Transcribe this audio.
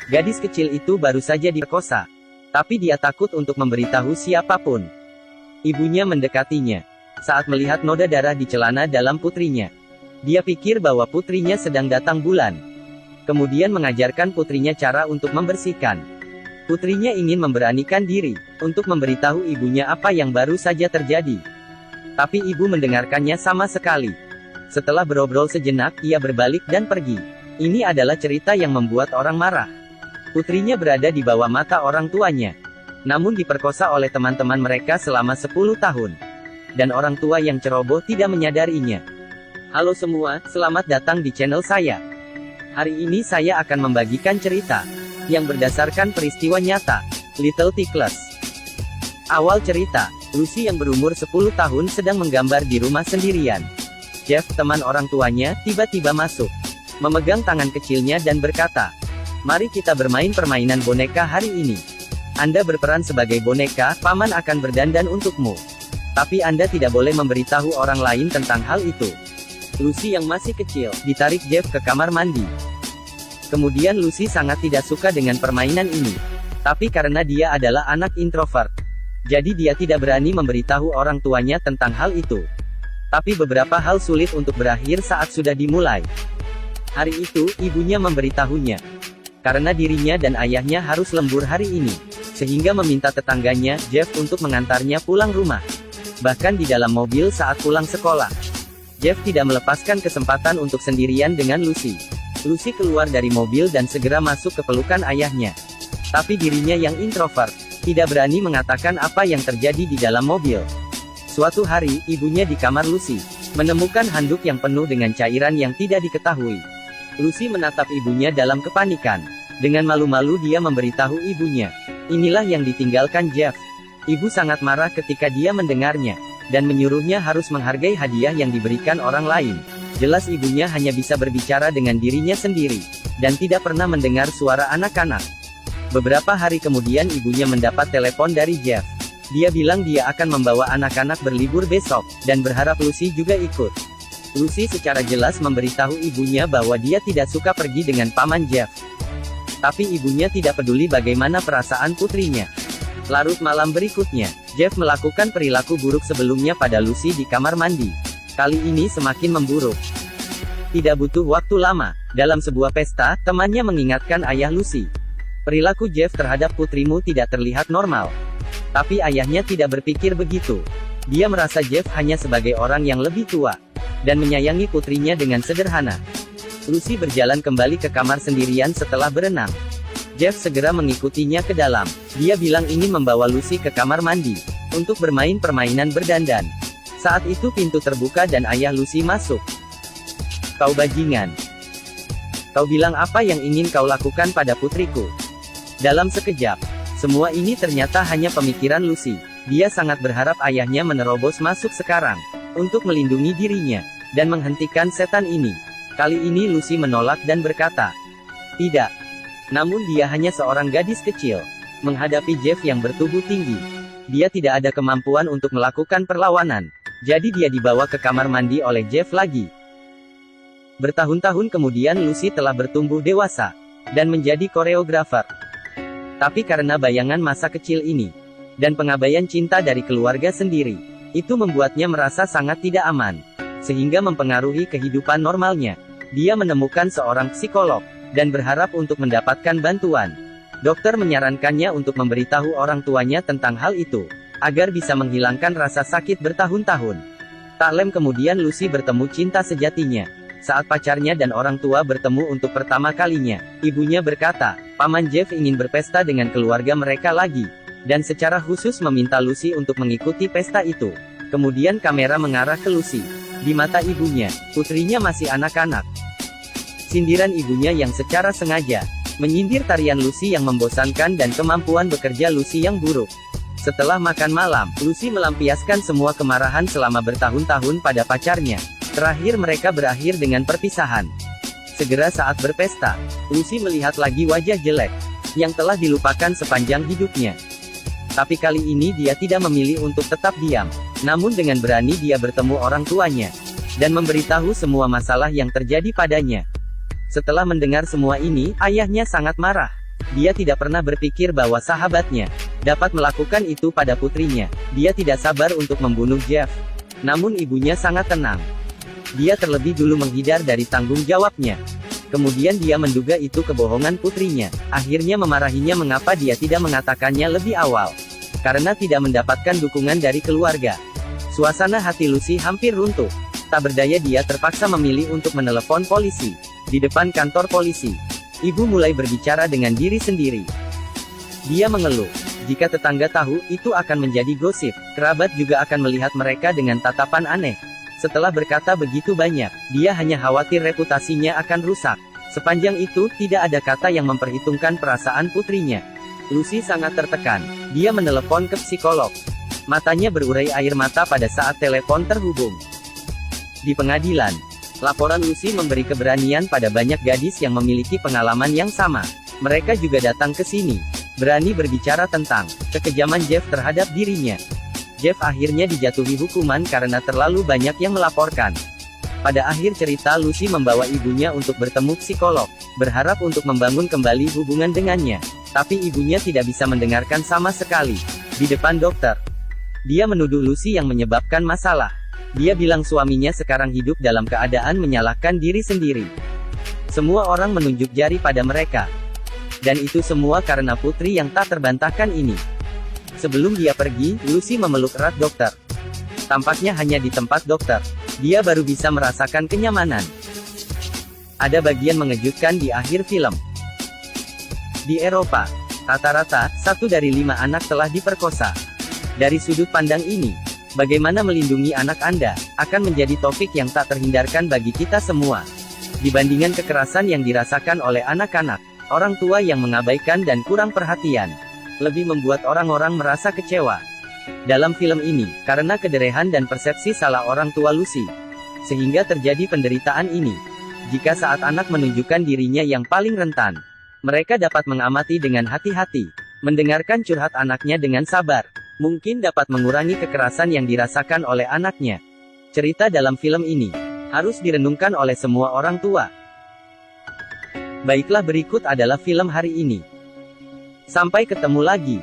Gadis kecil itu baru saja diperkosa. Tapi dia takut untuk memberitahu siapapun. Ibunya mendekatinya. Saat melihat noda darah di celana dalam putrinya, dia pikir bahwa putrinya sedang datang bulan. Kemudian mengajarkan putrinya cara untuk membersihkan. Putrinya ingin memberanikan diri untuk memberitahu ibunya apa yang baru saja terjadi. Tapi ibu mendengarkannya sama sekali. Setelah berobrol sejenak, ia berbalik dan pergi. Ini adalah cerita yang membuat orang marah. Putrinya berada di bawah mata orang tuanya, namun diperkosa oleh teman-teman mereka selama 10 tahun. Dan orang tua yang ceroboh tidak menyadarinya. Halo semua, selamat datang di channel saya. Hari ini saya akan membagikan cerita yang berdasarkan peristiwa nyata, Little Tickles. Awal cerita, Lucy yang berumur 10 tahun sedang menggambar di rumah sendirian. Jeff, teman orang tuanya, tiba-tiba masuk, memegang tangan kecilnya dan berkata, "Mari kita bermain permainan boneka hari ini. Anda berperan sebagai boneka, paman akan berdandan untukmu. Tapi Anda tidak boleh memberitahu orang lain tentang hal itu." Lucy yang masih kecil, ditarik Jeff ke kamar mandi. Kemudian Lucy sangat tidak suka dengan permainan ini. Tapi karena dia adalah anak introvert, jadi dia tidak berani memberitahu orang tuanya tentang hal itu. Tapi beberapa hal sulit untuk berakhir saat sudah dimulai. Hari itu, ibunya memberitahunya karena dirinya dan ayahnya harus lembur hari ini, sehingga meminta tetangganya, Jeff, untuk mengantarnya pulang rumah. Bahkan di dalam mobil saat pulang sekolah, Jeff tidak melepaskan kesempatan untuk sendirian dengan Lucy. Lucy keluar dari mobil dan segera masuk ke pelukan ayahnya. Tapi dirinya yang introvert, tidak berani mengatakan apa yang terjadi di dalam mobil. Suatu hari, ibunya di kamar Lucy, menemukan handuk yang penuh dengan cairan yang tidak diketahui. Lucy menatap ibunya dalam kepanikan. Dengan malu-malu dia memberitahu ibunya. Inilah yang ditinggalkan Jeff. Ibu sangat marah ketika dia mendengarnya, dan menyuruhnya harus menghargai hadiah yang diberikan orang lain. Jelas ibunya hanya bisa berbicara dengan dirinya sendiri, dan tidak pernah mendengar suara anak-anak. Beberapa hari kemudian ibunya mendapat telepon dari Jeff. Dia bilang dia akan membawa anak-anak berlibur besok, dan berharap Lucy juga ikut. Lucy secara jelas memberitahu ibunya bahwa dia tidak suka pergi dengan paman Jeff. Tapi ibunya tidak peduli bagaimana perasaan putrinya. Larut malam berikutnya, Jeff melakukan perilaku buruk sebelumnya pada Lucy di kamar mandi. Kali ini semakin memburuk. Tidak butuh waktu lama, dalam sebuah pesta, temannya mengingatkan ayah Lucy. Perilaku Jeff terhadap putrimu tidak terlihat normal. Tapi ayahnya tidak berpikir begitu. Dia merasa Jeff hanya sebagai orang yang lebih tua, dan menyayangi putrinya dengan sederhana. Lucy berjalan kembali ke kamar sendirian setelah berenang. Jeff segera mengikutinya ke dalam. Dia bilang ingin membawa Lucy ke kamar mandi, untuk bermain permainan berdandan. Saat itu pintu terbuka dan ayah Lucy masuk. "Kau bajingan. Kau bilang apa yang ingin kau lakukan pada putriku?" Dalam sekejap, semua ini ternyata hanya pemikiran Lucy. Dia sangat berharap ayahnya menerobos masuk sekarang, untuk melindungi dirinya, dan menghentikan setan ini. Kali ini Lucy menolak dan berkata, "Tidak." Namun dia hanya seorang gadis kecil. Menghadapi Jeff yang bertubuh tinggi, dia tidak ada kemampuan untuk melakukan perlawanan. Jadi dia dibawa ke kamar mandi oleh Jeff lagi. Bertahun-tahun kemudian Lucy telah bertumbuh dewasa, dan menjadi koreografer. Tapi karena bayangan masa kecil ini, dan pengabaian cinta dari keluarga sendiri, itu membuatnya merasa sangat tidak aman, sehingga mempengaruhi kehidupan normalnya. Dia menemukan seorang psikolog, dan berharap untuk mendapatkan bantuan. Dokter menyarankannya untuk memberitahu orang tuanya tentang hal itu, agar bisa menghilangkan rasa sakit bertahun-tahun. Tak lama kemudian Lucy bertemu cinta sejatinya. Saat pacarnya dan orang tua bertemu untuk pertama kalinya, ibunya berkata, paman Jeff ingin berpesta dengan keluarga mereka lagi, dan secara khusus meminta Lucy untuk mengikuti pesta itu. Kemudian kamera mengarah ke Lucy. Di mata ibunya, putrinya masih anak-anak. Sindiran ibunya yang secara sengaja menyindir tarian Lucy yang membosankan dan kemampuan bekerja Lucy yang buruk. Setelah makan malam, Lucy melampiaskan semua kemarahan selama bertahun-tahun pada pacarnya. Terakhir mereka berakhir dengan perpisahan. Segera saat berpesta, Lucy melihat lagi wajah jelek yang telah dilupakan sepanjang hidupnya. Tapi kali ini dia tidak memilih untuk tetap diam. Namun dengan berani dia bertemu orang tuanya, dan memberitahu semua masalah yang terjadi padanya. Setelah mendengar semua ini, ayahnya sangat marah. Dia tidak pernah berpikir bahwa sahabatnya dapat melakukan itu pada putrinya. Dia tidak sabar untuk membunuh Jeff. Namun ibunya sangat tenang. Dia terlebih dulu menghindar dari tanggung jawabnya. Kemudian dia menduga itu kebohongan putrinya. Akhirnya memarahinya mengapa dia tidak mengatakannya lebih awal. Karena tidak mendapatkan dukungan dari keluarga. Suasana hati Lucy hampir runtuh. Tak berdaya dia terpaksa memilih untuk menelepon polisi. Di depan kantor polisi, ibu mulai berbicara dengan diri sendiri. Dia mengeluh. Jika tetangga tahu, itu akan menjadi gosip. Kerabat juga akan melihat mereka dengan tatapan aneh. Setelah berkata begitu banyak, dia hanya khawatir reputasinya akan rusak. Sepanjang itu, tidak ada kata yang memperhitungkan perasaan putrinya. Lucy sangat tertekan. Dia menelepon ke psikolog. Matanya berurai air mata pada saat telepon terhubung. Di pengadilan, laporan Lucy memberi keberanian pada banyak gadis yang memiliki pengalaman yang sama. Mereka juga datang ke sini, berani berbicara tentang kekejaman Jeff terhadap dirinya. Jeff akhirnya dijatuhi hukuman karena terlalu banyak yang melaporkan. Pada akhir cerita Lucy membawa ibunya untuk bertemu psikolog, berharap untuk membangun kembali hubungan dengannya. Tapi ibunya tidak bisa mendengarkan sama sekali. Di depan dokter, dia menuduh Lucy yang menyebabkan masalah. Dia bilang suaminya sekarang hidup dalam keadaan menyalahkan diri sendiri. Semua orang menunjuk jari pada mereka. Dan itu semua karena putri yang tak terbantahkan ini. Sebelum dia pergi, Lucy memeluk erat dokter. Tampaknya hanya di tempat dokter, dia baru bisa merasakan kenyamanan. Ada bagian mengejutkan di akhir film. Di Eropa, rata-rata, 1 dari 5 anak telah diperkosa. Dari sudut pandang ini, bagaimana melindungi anak Anda, akan menjadi topik yang tak terhindarkan bagi kita semua. Dibandingkan kekerasan yang dirasakan oleh anak-anak, orang tua yang mengabaikan dan kurang perhatian, lebih membuat orang-orang merasa kecewa. Dalam film ini, karena kederehan dan persepsi salah orang tua Lucy, sehingga terjadi penderitaan ini. Jika saat anak menunjukkan dirinya yang paling rentan, mereka dapat mengamati dengan hati-hati, mendengarkan curhat anaknya dengan sabar, mungkin dapat mengurangi kekerasan yang dirasakan oleh anaknya. Cerita dalam film ini harus direnungkan oleh semua orang tua. Baiklah, berikut adalah film hari ini. Sampai ketemu lagi.